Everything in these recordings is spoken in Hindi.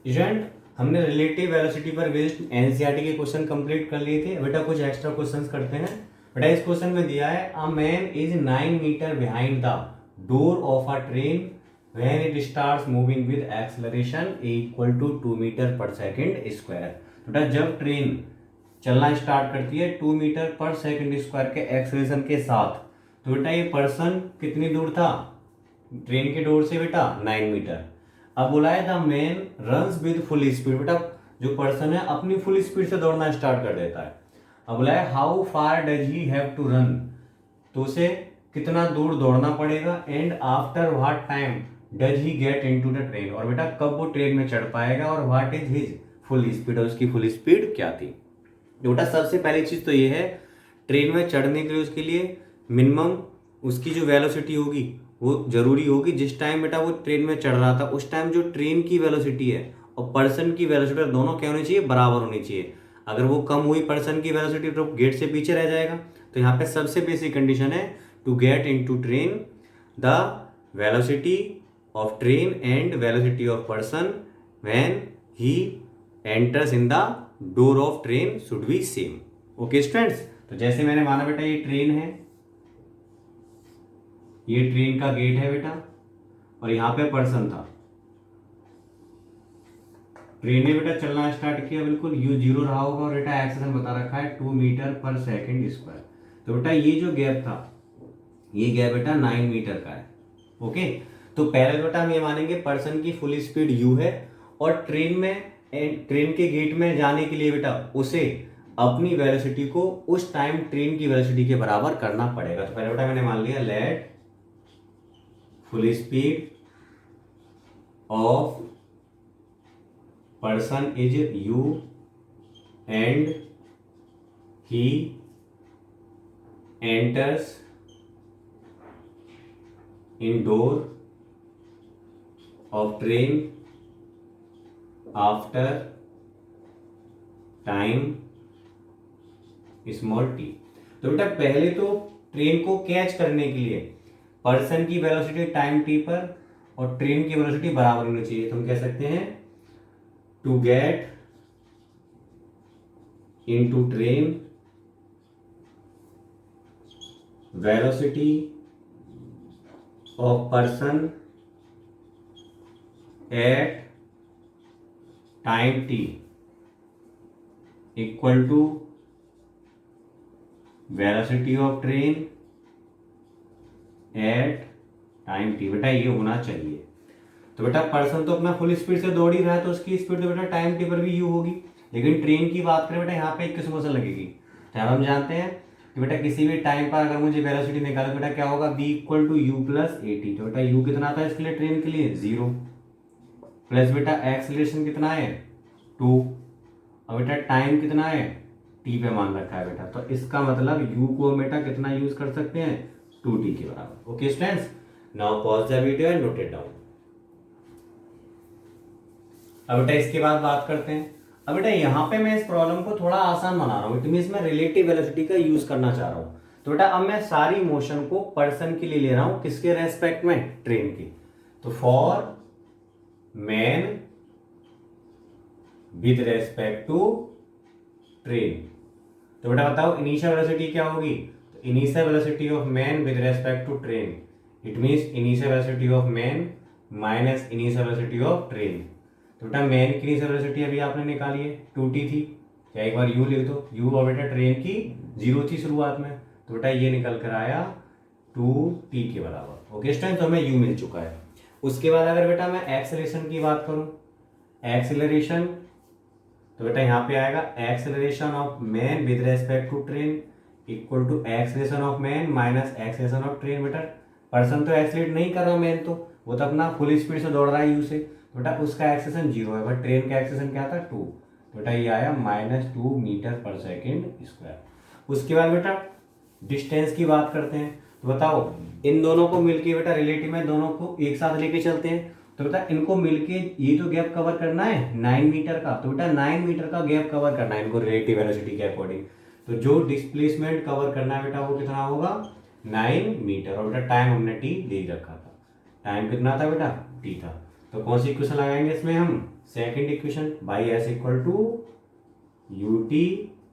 स्टूडेंट, हमने रिलेटिव वेलोसिटी पर बेस्ड एनसीईआरटी के क्वेश्चन कंप्लीट कर लिए थे। बेटा कुछ एक्स्ट्रा क्वेश्चंस करते हैं। बेटा इस क्वेश्चन में दिया है a man is 9 metre behind the door of a train when it starts moving with acceleration equal to 2 metre per second square. बेटा जब ट्रेन चलना स्टार्ट करती है 2 मीटर पर सेकंड स्क्वायर के एक्सेलरेशन के साथ, तो बेटा ये पर्सन कितनी दूर था ट्रेन के डोर से? बेटा 9 मीटर। अब बोला है the man runs with full speed. बेटा जो पर्सन है अपनी फुल स्पीड से दौड़ना स्टार्ट कर देता है। अब बोला है how far does he have to run, तो उसे कितना दूर दौड़ना पड़ेगा, and after what time does he get into the train, और बेटा कब वो ट्रेन में चढ़ पाएगा, और what is his full speed, और उसकी फुल स्पीड क्या थी। बेटा सबसे पहली चीज तो ये है, ट्रेन में चढ़ने के लिए उसके लिए मिनिमम उसकी जो वेलोसिटी होगी वो जरूरी होगी। जिस टाइम बेटा वो ट्रेन में चढ़ रहा था उस टाइम जो ट्रेन की वेलोसिटी है और पर्सन की वेलोसिटी दोनों क्या होनी चाहिए? बराबर होनी चाहिए। अगर वो कम हुई पर्सन की वेलोसिटी तो गेट से पीछे रह जाएगा। तो यहाँ पे सबसे बेसिक कंडीशन है to get in to train the velocity of train and velocity of person when he enters in the door of train should be same. Okay students, तो जैसे मैंने माना बेटा ये ट्रेन है, ये ट्रेन का गेट है बेटा, और यहाँ पे पर्सन था। ट्रेन ने बेटा चलना स्टार्ट किया, बिल्कुल यू जीरो रहा होगा, और बेटा एक्सेलरेशन बता रखा है 2 मीटर पर सेकंड स्क्वायर। तो बेटा ये जो गैप था, ये गैप बेटा 9 मीटर का है। ओके, तो पहले बेटा हम ये मानेंगे पर्सन की फुल स्पीड u है, और ट्रेन के गेट में जाने के लिए बेटा उसे अपनी वेलोसिटी को उस टाइम ट्रेन की वेलोसिटी के बराबर करना पड़ेगा। तो पहले बेटा मैंने मान लिया let full speed of person is u and he enters in door of train after time small t. तो बेटा पहले तो ट्रेन को कैच करने के लिए पर्सन की वेलोसिटी टाइम टी पर और ट्रेन की वेलोसिटी बराबर होनी चाहिए। तो हम कह सकते हैं to get into train velocity of person at time t equal to velocity of train at time t. बेटा ये होना चाहिए। तो बेटा पर्सन तो अपना फुल स्पीड से दौड़ ही रहा है, तो उसकी स्पीड तो बेटा टाइम टी पर भी यू होगी। लेकिन ट्रेन की बात करें बेटा, यहाँ पे 21 मोशन लगेगी। तो हम जानते हैं कि बेटा किसी भी टाइम पर अगर मुझे वेलोसिटी निकालो बेटा क्या होगा? b equal to u plus a t. तो बेटा u कितना था इसके लिए? ट्रेन के लिए 0, प्लस बेटा एक्सेलरेशन कितना है 2, और बेटा टाइम कितना है t पे मान रखा है बेटा। तो इसका मतलब u को बेटा कितना यूज कर सकते हैं? 2t के बराबर। Okay students, now pause the video and note it down. अब बेटा इसके बाद बात करते हैं। अब बेटा यहाँ पे मैं इस प्रॉब्लम को थोड़ा आसान बना रहा हूँ, इट मींस मैं रिलेटिव वेलोसिटी का यूज करना चाह रहा हूँ। तो बेटा अब मैं सारी मोशन को पर्सन के लिए ले रहा हूँ, किसके रेस्पेक्ट में? ट्रेन की। तो for man with respect to train. तो बेटा बताओ इनिशियल वेलोसिटी क्या होगी? तो initial velocity of man with respect to train, it means initial velocity of man minus initial velocity of train. तो बेटा मैन की इनिशियल वेलोसिटी अभी आपने निकाली है 2t थी, क्या एक बार u लिख दो, u और बेटा ट्रेन की 0 थी शुरुआत में, तो बेटा ये निकल कर आया 2t के बराबर। ओके स्टूडेंट, तो हमें u मिल चुका है। उसके बाद अगर बेटा मैं एक्सेलरेशन की बात करूं, एक्सेलरेशन, तो बेटा यहाँ पे आएगा acceleration of man with respect to train equal to acceleration of man minus acceleration of train. बेटा पर्सन तो एक्सेलरेट नहीं कर रहा, मैन तो वो तो अपना फुल स्पीड से दौड़ रहा है यू से, तो बेटा उसका एक्सेलरेशन 0 है, बट ट्रेन का एक्सेलरेशन क्या था 2, तो बेटा ये आया -2 मीटर पर सेकेंड स्क्वायर। उसके बाद बेटा डिस्टेंस की बात करते हैं। तो बताओ इन दोनों को मिलके बेटा रिलेटिव में दोनों को एक साथ लेके चलते हैं, तो बेटा इनको मिलके ये तो गैप कवर करना है 9 मीटर का, तो बेटा 9 मीटर का गैप कवर करना है इनको रिलेटिव वेलोसिटी के अकॉर्डिंग। तो जो डिस्प्लेसमेंट कवर करना है बेटा वो कितना होगा? 9 मीटर। और बेटा टाइम हमने t दे रखा था, टाइम कितना था बेटा? t था। तो कौन सी इक्वेशन लगाएंगे इसमें हम, second equation, by s equal to u t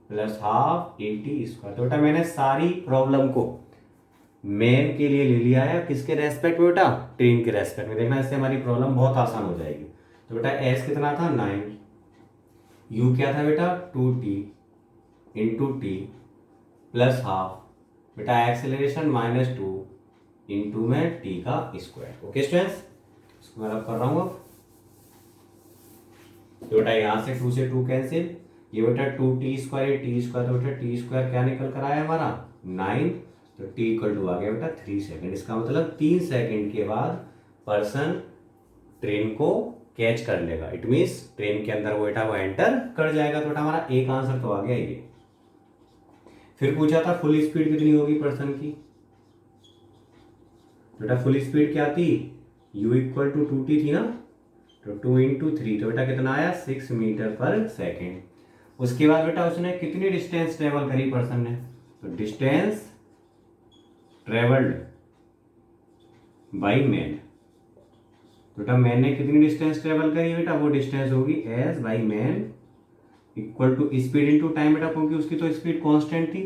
plus half a t square. तो बेटा मैंने सारी प्रॉब्लम को मैन के लिए ले लिया है, किसके रेस्पेक्ट में बेटा, ट्रेन के रेस्पेक्ट में। देखना इससे हमारी प्रॉब्लम बहुत आसान हो जाएगी। तो बेटा एस कितना था 9, यू क्या था बेटा 2t into T plus half, बेटा एक्सेलरेशन -2 इंटू में टी का स्क्वायर। ओके स्टूडेंट्स, इसको मैं रब कर रहा हूँ अब। तो बेटा यहाँ से 2 से 2 कैंसिल, ये बेटा 2t स्क्वायर टी स्क्वायर, तो बेटा टी स्क्वायर क्या निकल कर आया हमारा 9, तो t इक्वल टू आ गया बेटा 3 सेकेंड। इसका मतलब 3 सेकेंड के बाद पर्सन ट्रेन को कैच कर लेगा, इट मीन्स ट्रेन के अंदर वो बेटा वो एंटर कर जाएगा। तो बेटा हमारा एक आंसर तो आ गया ये। फिर पूछा था फुल स्पीड कितनी होगी पर्सन की, बेटा फुल स्पीड क्या थी, u इक्वल टू 2t थी ना, तो 2 इंटू 3, तो बेटा कितना आया 6 मीटर पर सेकेंड। उसके बाद बेटा उसने कितनी डिस्टेंस ट्रेवल करी पर्सन ने, तो डिस्टेंस ट्रेवल्ड बाई मैन, तो बेटा मैन ने कितनी डिस्टेंस ट्रेवल करी बेटा, वो डिस्टेंस होगी s by man equal to speed into time बेटा, क्योंकि उसकी तो स्पीड कांस्टेंट थी।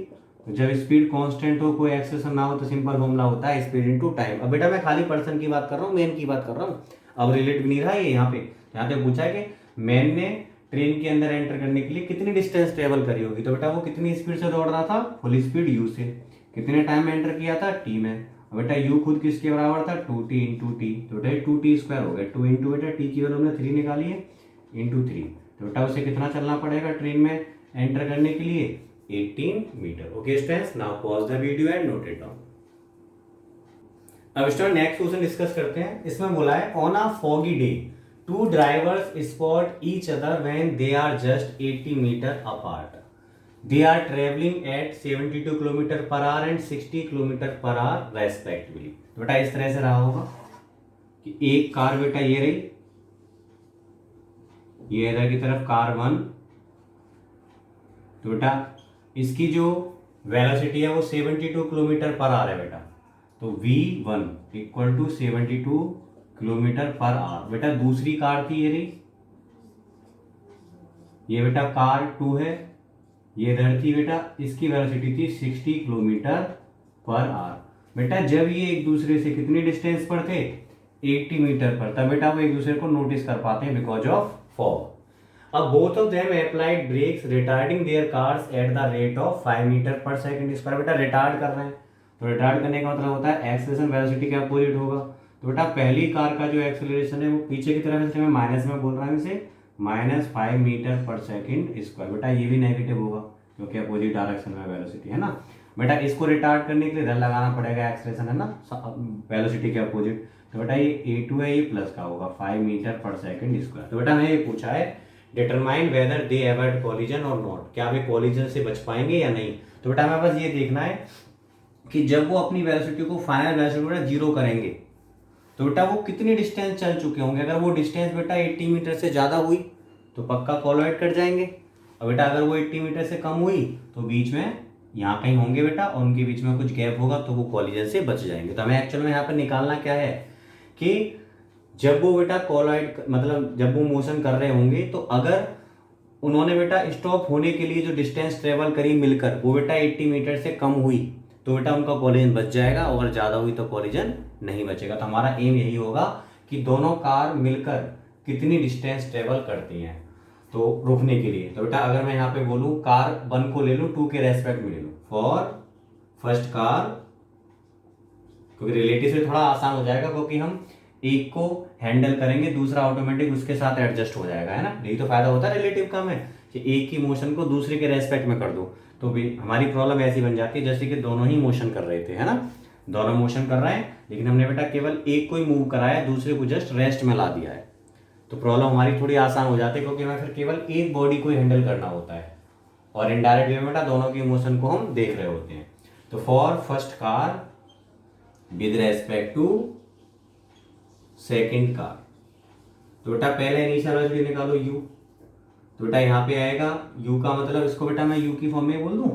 तो जब स्पीड कांस्टेंट हो, कोई एक्सेशन ना हो, तो सिंपल फॉर्मूला होता है स्पीड इंटू टाइम। अब बेटा मैं खाली पर्सन की बात कर रहा हूँ, मैन की बात कर रहा हूँ, अब रिलेट भी नहीं रहा ये। यहाँ पे पूछा है कि मैन ने ट्रेन के अंदर एंटर करने के लिए कितनी डिस्टेंस ट्रेवल करी होगी, तो बेटा वो कितनी स्पीड से दौड़ रहा था, फुल स्पीड यू से, कितने टाइम में एंटर किया था टी में। बेटा यू खुद किसके बराबर था 2t इंटू टी, तो बेटा 2t स्क्वायर हो गया, 2 इंटू बेटा टी की वैल्यू हमने 3 निकाली है इंटू 3, तो बेटा उसे कितना चलना पड़ेगा ट्रेन में एंटर करने के लिए 18 metre. Okay students, now pause the video and note it down. अब स्टूडेंट नेक्स्ट क्वेश्चन डिस्कस करते हैं। इसमें बोला है on a foggy day two drivers spot each other when they are just 80 metre apart, they are traveling at 72 kilometre per hour एंड 60 किलोमीटर पर आवर रेस्पेक्टिवली। तो बेटा इस तरह से रहा होगा कि एक कार बेटा ये रही, ये इधर की तरफ कार 1, तो बेटा इसकी जो वेलोसिटी है वो 72 किलोमीटर पर आवर है बेटा, तो v1 equal to 72 kilometre per hour. बेटा दूसरी कार थी ये रही, ये बेटा कार 2 है, ये इधर थी बेटा, इसकी वेलोसिटी थी 60 किलोमीटर पर आवर। बेटा जब ये एक दूसरे से कितनी डिस्टेंस पर थे 80 मीटर पर, तब बेटा वो एक दूसरे को नोटिस कर पाते हैं बिकॉज ऑफ फॉग। अब both of them applied brakes retarding their cars at the rate of 5 meter per second square. बेटा रिटार्ड कर रहे हैं, तो रिटार्ड करने का मतलब होता है एक्सेलरेशन वेलोसिटी के अपोजिट होगा। तो बेटा पहली कार का जो एक्सेलरेशन है वो पीछे की तरफ, इसलिए मैं माइनस में बोल रहा हूँ इसे, -5 मीटर पर सेकंड स्क्वायर। बेटा ये भी नेगेटिव होगा क्योंकि अपोजिट डायरेक्शन में वेलोसिटी है ना। बेटा इसको रिटार्ड करने के लिए इधर लगाना पड़ेगा एक्सेलरेशन है ना वेलोसिटी के अपोजिट, तो बेटा ये a2 है, ये प्लस का होगा 5 मीटर पर सेकंड स्क्वायर। तो बेटा हमें ये पूछा है determine whether they avoid collision और नॉट, क्या वे कॉलिजन से बच पाएंगे या नहीं। तो बेटा हमें बस ये देखना है कि जब वो अपनी वेलोसिटी को फाइनल वेलोसिटी बेटा 0 करेंगे तो बेटा वो कितनी डिस्टेंस चल चुके होंगे। अगर वो डिस्टेंस बेटा 80 मीटर से ज़्यादा हुई तो पक्का कॉलोइड कट जाएंगे, और बेटा अगर वो 80 मीटर से कम हुई तो बीच में यहाँ कहीं होंगे बेटा, और उनके बीच में कुछ गैप होगा तो वो कॉलिजन से बच जाएंगे। तो हमें एक्चुअल में यहाँ पर निकालना क्या है कि जब वो बेटा कॉलोइड मतलब जब वो मोशन कर रहे होंगे, तो अगर उन्होंने बेटा स्टॉप होने के लिए जो डिस्टेंस ट्रेवल करी मिलकर वो बेटा 80 मीटर से कम हुई तो बेटा उनका कॉलिजन बच जाएगा, और ज़्यादा हुई तो कॉलिजन नहीं बचेगा। तो हमारा एम यही होगा कि दोनों कार मिलकर कितनी डिस्टेंस ट्रेवल करती हैं तो रुकने के लिए। तो बेटा अगर मैं यहाँ पे बोलूँ कार 1 को ले लूँ 2 के रेस्पेक्ट में ले लूँ फॉर फर्स्ट कार, क्योंकि रिलेटिव से थोड़ा आसान हो जाएगा क्योंकि हम एक को हैंडल करेंगे, दूसरा ऑटोमेटिक उसके साथ एडजस्ट हो जाएगा है ना। यही तो फायदा होता है रिलेटिव का में कि एक की मोशन को दूसरे के रेस्पेक्ट में कर दो, तो भी हमारी प्रॉब्लम ऐसी बन जाती है जैसे कि दोनों ही मोशन कर रहे थे है ना, दोनों मोशन कर रहे हैं लेकिन हमने बेटा केवल एक को ही मूव कराया, दूसरे को जस्ट रेस्ट में ला दिया है, तो प्रॉब्लम हमारी थोड़ी आसान हो जाती है क्योंकि हमें फिर केवल एक बॉडी को हैंडल करना होता है और इनडायरेक्ट वे में बेटा दोनों की मोशन को हम देख रहे होते हैं। तो for first car with respect to second car, तो बेटा पहले इनिशियल वेलोसिटी निकालो u, तो बेटा यहाँ पे आएगा u का मतलब इसको बेटा मैं u की फॉर्म में बोल दूं,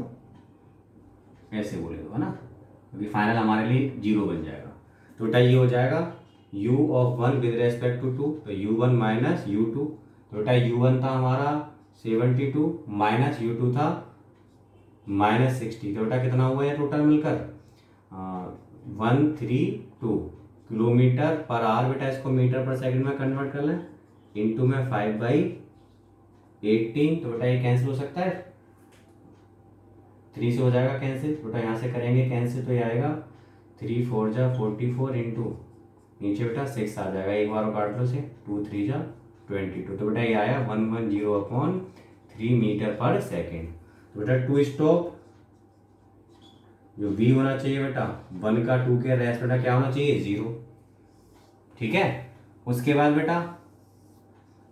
ऐसे बोले दो है ना, क्योंकि फाइनल हमारे लिए 0 बन जाएगा। तो बेटा ये हो जाएगा u of 1 with respect to 2, तो u1 माइनस u2, तो बेटा u1 था हमारा 72 माइनस u2 था -60, तो बेटा कितना हुआ है टोटल मिलकर 132 किलोमीटर पर आवर। बेटा इसको मीटर पर सेकंड में कन्वर्ट कर लें, इनटू में 5/18, तो बेटा ये कैंसिल हो सकता है, 3 से हो जाएगा कैंसिल, बेटा यहाँ से करेंगे कैंसिल तो ये आएगा 3 4 जा 44 इंटू नीचे बेटा 6 आ जाएगा, एक बार काट लो से 2 3 जा 22, तो बेटा ये आया 110/3 मीटर पर सेकेंड। तो बेटा टू स्टॉप जो v होना चाहिए बेटा 1 का 2 के रेस्ट बेटा क्या होना चाहिए 0, ठीक है। उसके बाद बेटा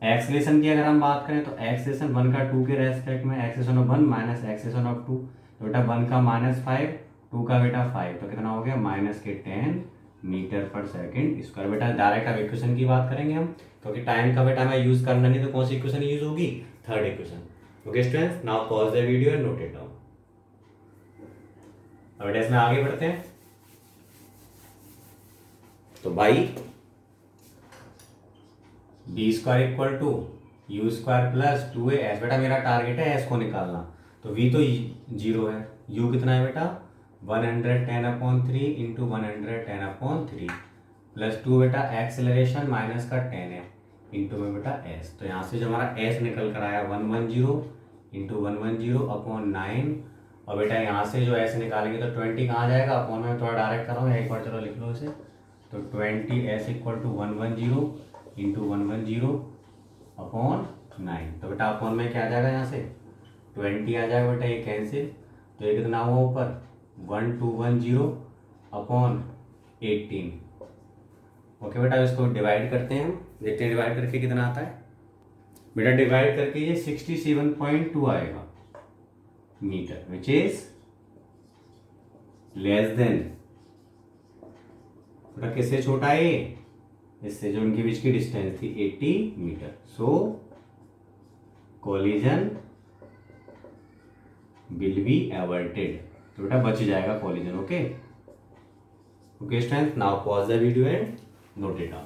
एक्सलेशन की अगर हम बात करें तो एक्सलेशन 1 का 2 के रेस्पेक्ट में acceleration of 1 minus acceleration of 2, तो बेटा 1 का -5, 2 का बेटा 5, तो कितना हो गया -10 मीटर पर सेकेंड स्क्वायर। बेटा डायरेक्ट अब इक्वेशन की बात करेंगे हम, क्योंकि टाइम का बेटा मैं यूज करना नहीं, तो कौन सी इक्वेशन यूज होगी, third equation. Okay students, now pause the video and note it down. अब बेटा इसमें आगे बढ़ते हैं, तो by b square equal to u square plus 2a, बेटा मेरा टारगेट है एस को निकालना, तो v तो 0 है, u कितना है बेटा 110/3 इंटू 110/3 प्लस 2 बेटा एक्सेलरेशन माइनस का 10 है इंटू में बेटा s, तो यहाँ से जो हमारा s निकल कर आया 110 इंटू 110/9, और बेटा यहाँ से जो s निकालेंगे तो 20 कहाँ जाएगा, अपॉन में थोड़ा डायरेक्ट कर रहा हूँ, एक बार चलो लिख लो इसे, तो 20s इक्वल टू 110 इंटू 110/9, तो बेटा अपॉन में क्या आ जाएगा, यहाँ से 20 आ जाएगा बेटा, ये कैंसिल, तो ये कितना हुआ ऊपर 1210/18। ओके बेटा इसको डिवाइड करते हैं हम, देखते हैं डिवाइड करके कितना आता है। बेटा डिवाइड करके ये 67.2 आएगा meter, which is less than, बेटा किससे छोटा है, इससे जो उनके बीच की डिस्टेंस थी 80 meter, so collision will be averted, तो बेटा बच जाएगा collision. Okay okay students, now pause the video and note it down.